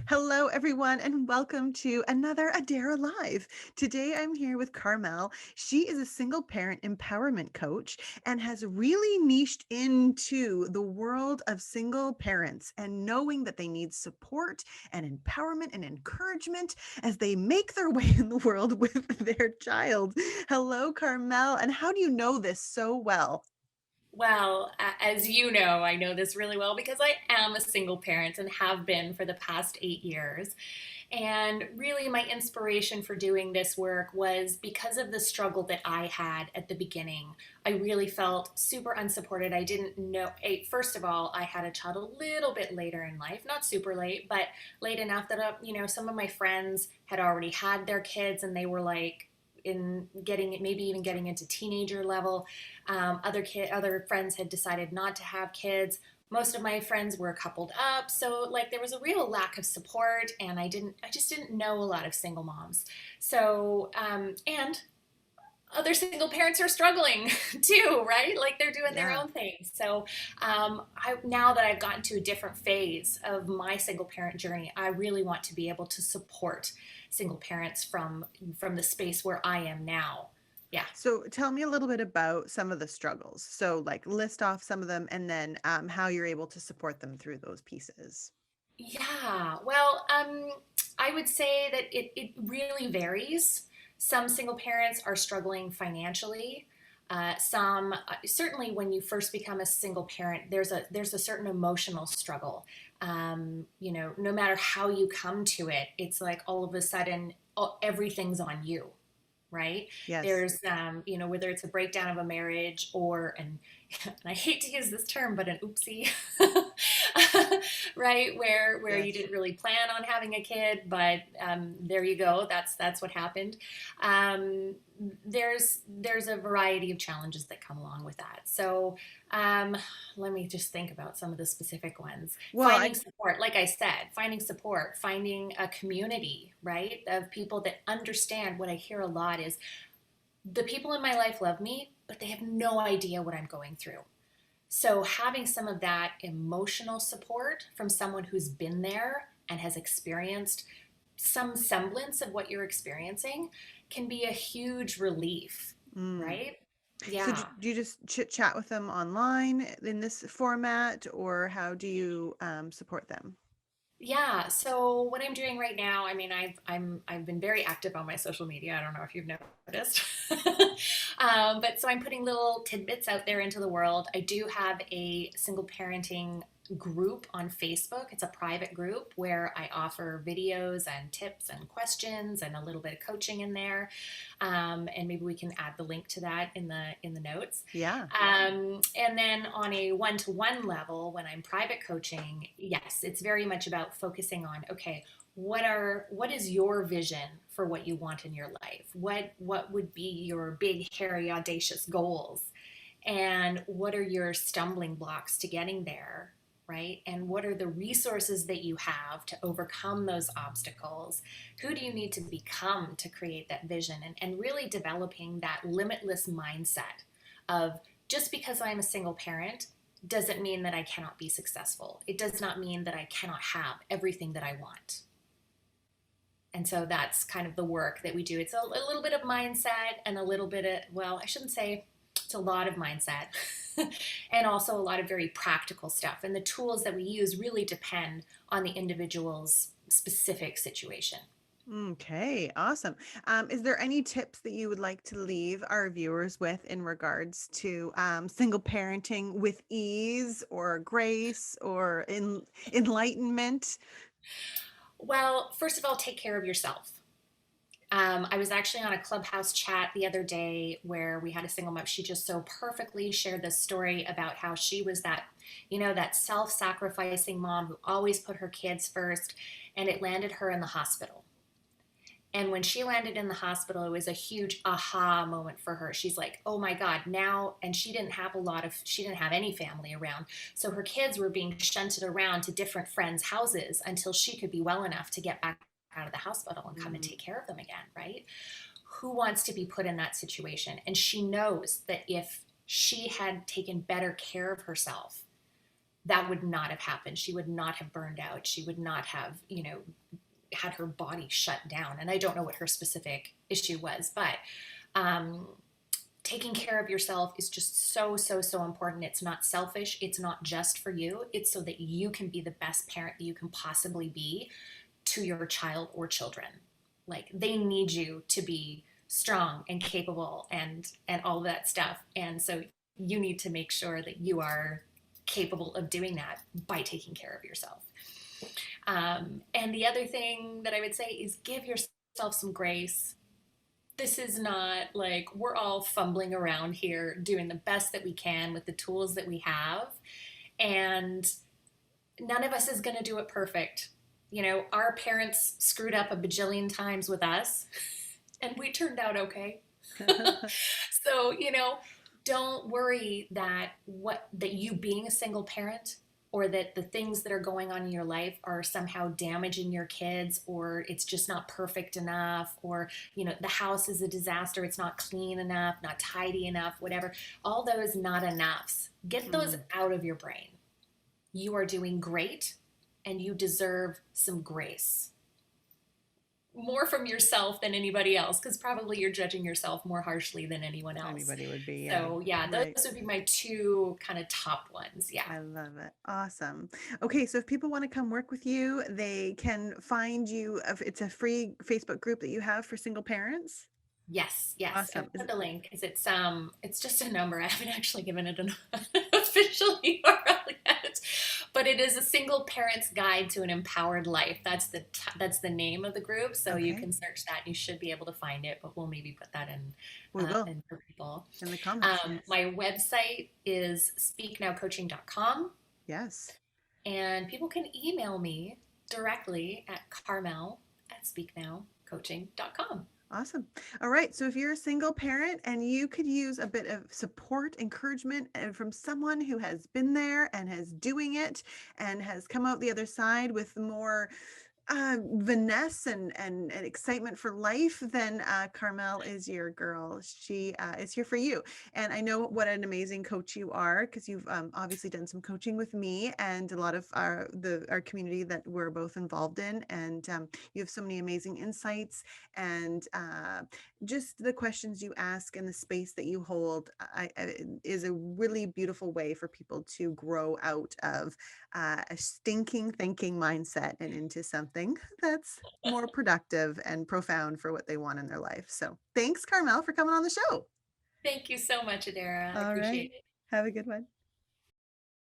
Hello, everyone, and welcome to another Adara Live. Today, I'm here with Carmel. She is a single parent empowerment coach and has really niched into the world of single parents and knowing that they need support and empowerment and encouragement as they make their way in the world with their child. Hello, Carmel. And how do you know this so well? Well, as you know, I know this really well because I am a single parent and have been for the past 8 years. And really, my inspiration for doing this work was because of the struggle that I had at the beginning. I really felt super unsupported. I didn't know. First of all, I had a child a little bit later in life, not super late, but late enough that some of my friends had already had their kids, and they were like in getting maybe even getting into teenager level. Other friends had decided not to have kids. Most of my friends were coupled up, so like there was a real lack of support, and I just didn't know a lot of single moms. And other single parents are struggling too, right? Like they're doing their Yeah. own thing. Now that I've gotten to a different phase of my single parent journey, I really want to be able to support single parents from the space where I am now. Yeah. So tell me a little bit about some of the struggles. So, like, list off some of them and then how you're able to support them through those pieces. Yeah, I would say that it really varies. Some single parents are struggling financially. Certainly, when you first become a single parent, there's a certain emotional struggle. No matter how you come to it, it's like all of a sudden everything's on you, right? Yes. There's whether it's a breakdown of a marriage or and I hate to use this term, but an oopsie, right? Where you Yes. didn't really plan on having a kid, but there you go. That's what happened. Um, there's a variety of challenges that come along with that. Um, Let me just think about some of the specific ones. Well, Finding I support, like I said, finding support, finding a community, right, of people that understand. What I hear a lot is the people in my life love me, but they have no idea what I'm going through. So, having some of that emotional support from someone who's been there and has experienced some semblance of what you're experiencing can be a huge relief, mm. right? So Yeah. do you just chit chat with them online in this format, or how do you support them? Yeah, so what I'm doing right now, I mean, I've been very active on my social media. I don't know if you've noticed, but so I'm putting little tidbits out there into the world. I do have a single parenting group on Facebook. It's a private group where I offer videos and tips and questions and a little bit of coaching in there. And maybe we can add the link to that in the notes. Yeah. And then on a one-to-one level, when I'm private coaching, yes, it's very much about focusing on, okay, what is your vision for what you want in your life? What would be your big, hairy, audacious goals? And what are your stumbling blocks to getting there? Right? And what are the resources that you have to overcome those obstacles? Who do you need to become to create that vision? And really developing that limitless mindset of just because I'm a single parent doesn't mean that I cannot be successful. It does not mean that I cannot have everything that I want. And so that's kind of the work that we do. It's a little bit of mindset and a little bit of, well, I shouldn't say it's a lot of mindset and also a lot of very practical stuff. And the tools that we use really depend on the individual's specific situation. Okay, awesome. Is there any tips that you would like to leave our viewers with in regards to single parenting with ease or grace or enlightenment? Well, first of all, take care of yourself. I was actually on a clubhouse chat the other day where we had a single mom. She just so perfectly shared this story about how she was that self sacrificing mom who always put her kids first, and it landed her in the hospital. And when she landed in the hospital, it was a huge aha moment for her. She's like, oh my God, now, and she didn't have any family around. So her kids were being shunted around to different friends' houses until she could be well enough to get back out of the hospital and come and Mm, take care of them again, right? Who wants to be put in that situation? And she knows that if she had taken better care of herself, that would not have happened. She would not have burned out. She would not have, had her body shut down. And I don't know what her specific issue was, but um, taking care of yourself is just so, so, so important. It's not selfish. It's not just for you. It's so that you can be the best parent that you can possibly be to your child or children. Like they need you to be strong and capable and all of that stuff. And so you need to make sure that you are capable of doing that by taking care of yourself. And the other thing that I would say is give yourself some grace. This is not like we're all fumbling around here doing the best that we can with the tools that we have. And none of us is going to do it perfect. Our parents screwed up a bajillion times with us, and we turned out okay. So, don't worry that you being a single parent or that the things that are going on in your life are somehow damaging your kids, or it's just not perfect enough, or the house is a disaster, it's not clean enough, not tidy enough, whatever. All those not enoughs, get those Mm. out of your brain. You are doing great and you deserve some grace, more from yourself than anybody else, because probably you're judging yourself more harshly than anyone else. Anybody would be, yeah. So yeah, those Right. would be my two kind of top ones. Yeah. I love it. Awesome. Okay, so if people want to come work with you, they can find you. It's a free Facebook group that you have for single parents. Yes, yes. I Awesome. Is put it, the link because it's just a number. I haven't actually given it an official URL yet, but it is a single parent's guide to an empowered life. That's the name of the group. So you okay. can search that. You should be able to find it. But we'll maybe put that We will in for people. in the comments. Yes. My website is speaknowcoaching.com, Yes. and people can email me directly at Carmel at speaknowcoaching.com. Awesome. All right. So if you're a single parent and you could use a bit of support, encouragement, and from someone who has been there and has doing it and has come out the other side with more Vanessa and excitement for life, then Carmel is your girl. She is here for you. And I know what an amazing coach you are because you've obviously done some coaching with me and a lot of our community that we're both involved in. And you have so many amazing insights and just the questions you ask and the space that you hold is a really beautiful way for people to grow out of a stinking thinking mindset and into something that's more productive and profound for what they want in their life. So thanks, Carmel, for coming on the show. Thank you so much, Adara. I All right. appreciate it. Have a good one.